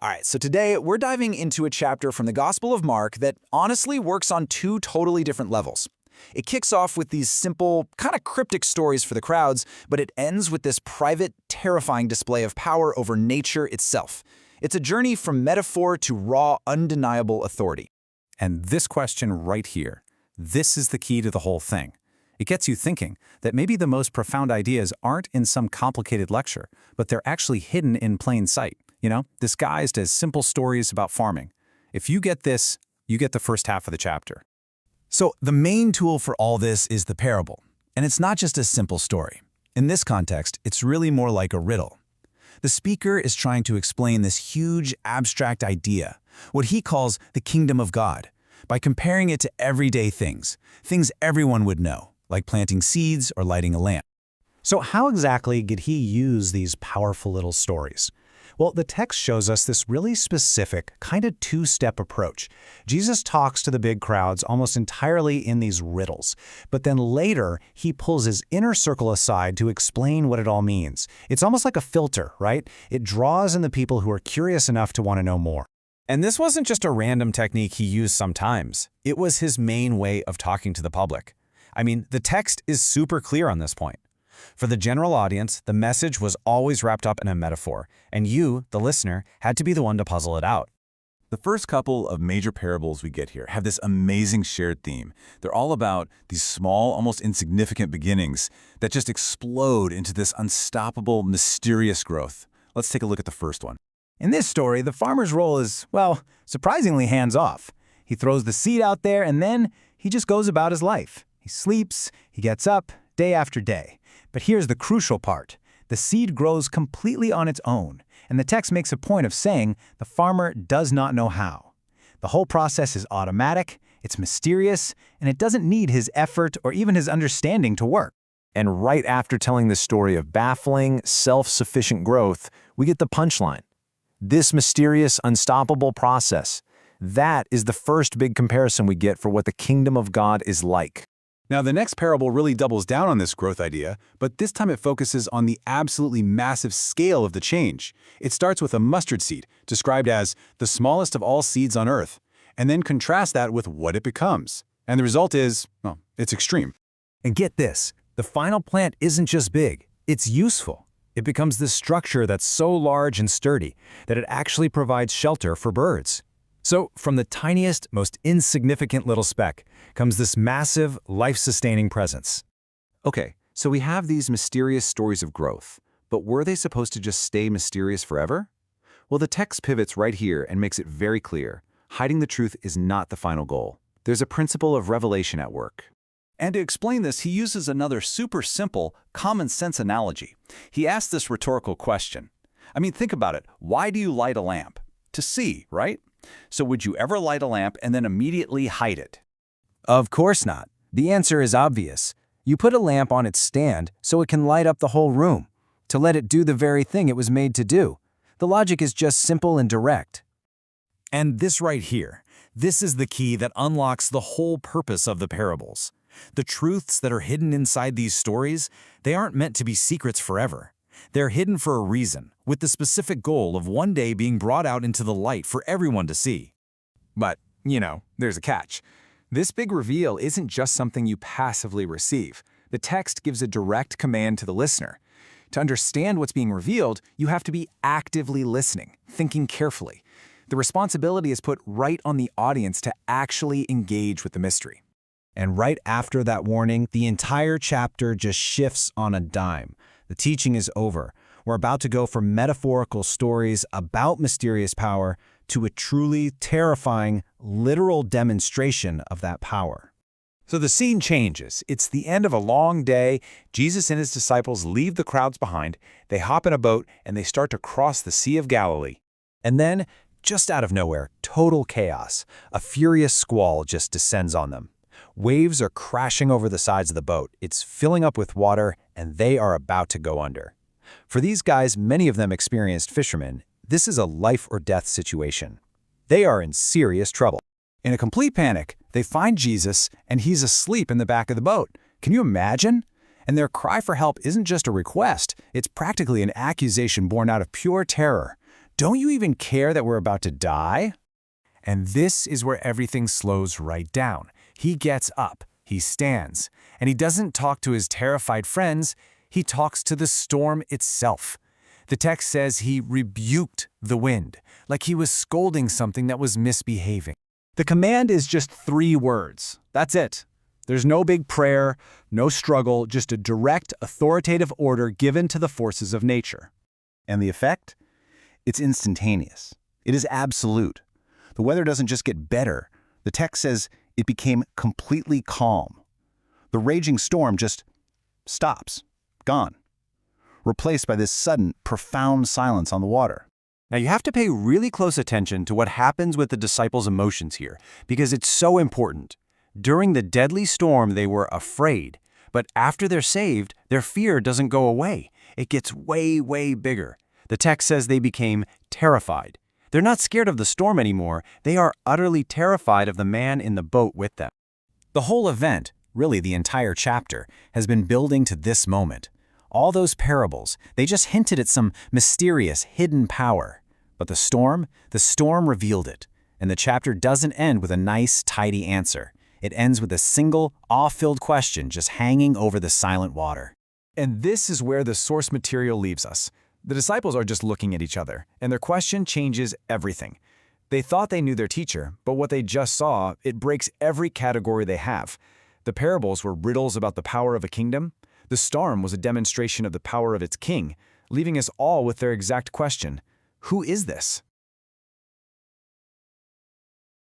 All right, so today we're diving into a chapter from the Gospel of Mark that honestly works on two totally different levels. It kicks off with these simple, kind of cryptic stories for the crowds, but it ends with this private, terrifying display of power over nature itself. It's a journey from metaphor to raw, undeniable authority. And this question right here, this is the key to the whole thing. It gets you thinking that maybe the most profound ideas aren't in some complicated lecture, but they're actually hidden in plain sight, disguised as simple stories about farming. If you get this, you get the first half of the chapter. So the main tool for all this is the parable. And it's not just a simple story. In this context, it's really more like a riddle. The speaker is trying to explain this huge, abstract idea, what he calls the kingdom of God, by comparing it to everyday things everyone would know, like planting seeds or lighting a lamp. So how exactly did he use these powerful little stories? Well, the text shows us this really specific, kind of two-step approach. Jesus talks to the big crowds almost entirely in these riddles, but then later he pulls his inner circle aside to explain what it all means. It's almost like a filter, right? It draws in the people who are curious enough to want to know more. And this wasn't just a random technique he used sometimes. It was his main way of talking to the public. I mean, the text is super clear on this point. For the general audience, the message was always wrapped up in a metaphor, and you, the listener, had to be the one to puzzle it out. The first couple of major parables we get here have this amazing shared theme. They're all about these small, almost insignificant beginnings that just explode into this unstoppable, mysterious growth. Let's take a look at the first one. In this story, the farmer's role is, well, surprisingly hands-off. He throws the seed out there and then he just goes about his life. He sleeps, he gets up, day after day. But here's the crucial part. The seed grows completely on its own, and the text makes a point of saying the farmer does not know how. The whole process is automatic, it's mysterious, and it doesn't need his effort or even his understanding to work. And right after telling the story of baffling, self-sufficient growth, we get the punchline. This mysterious, unstoppable process. That is the first big comparison we get for what the kingdom of God is like. Now, the next parable really doubles down on this growth idea, but this time it focuses on the absolutely massive scale of the change. It starts with a mustard seed, described as the smallest of all seeds on earth, and then contrasts that with what it becomes. And the result is, well, it's extreme. And get this, the final plant isn't just big, it's useful. It becomes this structure that's so large and sturdy that it actually provides shelter for birds. So from the tiniest, most insignificant little speck comes this massive, life-sustaining presence. Okay, so we have these mysterious stories of growth, but were they supposed to just stay mysterious forever? Well, the text pivots right here and makes it very clear. Hiding the truth is not the final goal. There's a principle of revelation at work. And to explain this, he uses another super simple, common sense analogy. He asks this rhetorical question. I mean, think about it. Why do you light a lamp? To see, right? So would you ever light a lamp and then immediately hide it? Of course not. The answer is obvious. You put a lamp on its stand so it can light up the whole room, to let it do the very thing it was made to do. The logic is just simple and direct. And this right here, this is the key that unlocks the whole purpose of the parables. The truths that are hidden inside these stories, they aren't meant to be secrets forever. They're hidden for a reason, with the specific goal of one day being brought out into the light for everyone to see. But, there's a catch. This big reveal isn't just something you passively receive. The text gives a direct command to the listener. To understand what's being revealed, you have to be actively listening, thinking carefully. The responsibility is put right on the audience to actually engage with the mystery. And right after that warning, the entire chapter just shifts on a dime. The teaching is over. We're about to go from metaphorical stories about mysterious power to a truly terrifying, literal demonstration of that power. So the scene changes. It's the end of a long day. Jesus and his disciples leave the crowds behind. They hop in a boat and they start to cross the Sea of Galilee. And then, just out of nowhere, total chaos. A furious squall just descends on them. Waves are crashing over the sides of the boat. It's filling up with water, and they are about to go under. For these guys, many of them experienced fishermen, this is a life-or-death situation. They are in serious trouble. In a complete panic, they find Jesus, and he's asleep in the back of the boat. Can you imagine? And their cry for help isn't just a request, it's practically an accusation born out of pure terror. Don't you even care that we're about to die? And this is where everything slows right down. He gets up, he stands, and he doesn't talk to his terrified friends, he talks to the storm itself. The text says he rebuked the wind, like he was scolding something that was misbehaving. The command is just 3 words. That's it. There's no big prayer, no struggle, just a direct, authoritative order given to the forces of nature. And the effect? It's instantaneous. It is absolute. The weather doesn't just get better. The text says it became completely calm. The raging storm just stops, gone, replaced by this sudden, profound silence on the water. Now you have to pay really close attention to what happens with the disciples' emotions here, because it's so important. During the deadly storm, they were afraid, but after they're saved, their fear doesn't go away. It gets way, way bigger. The text says they became terrified. They're not scared of the storm anymore. They are utterly terrified of the man in the boat with them. The whole event, really the entire chapter, has been building to this moment. All those parables, they just hinted at some mysterious, hidden power. But the storm revealed it. And the chapter doesn't end with a nice, tidy answer. It ends with a single, awe-filled question just hanging over the silent water. And this is where the source material leaves us. The disciples are just looking at each other, and their question changes everything. They thought they knew their teacher, but what they just saw, it breaks every category they have. The parables were riddles about the power of a kingdom. The storm was a demonstration of the power of its king, leaving us all with their exact question: who is this?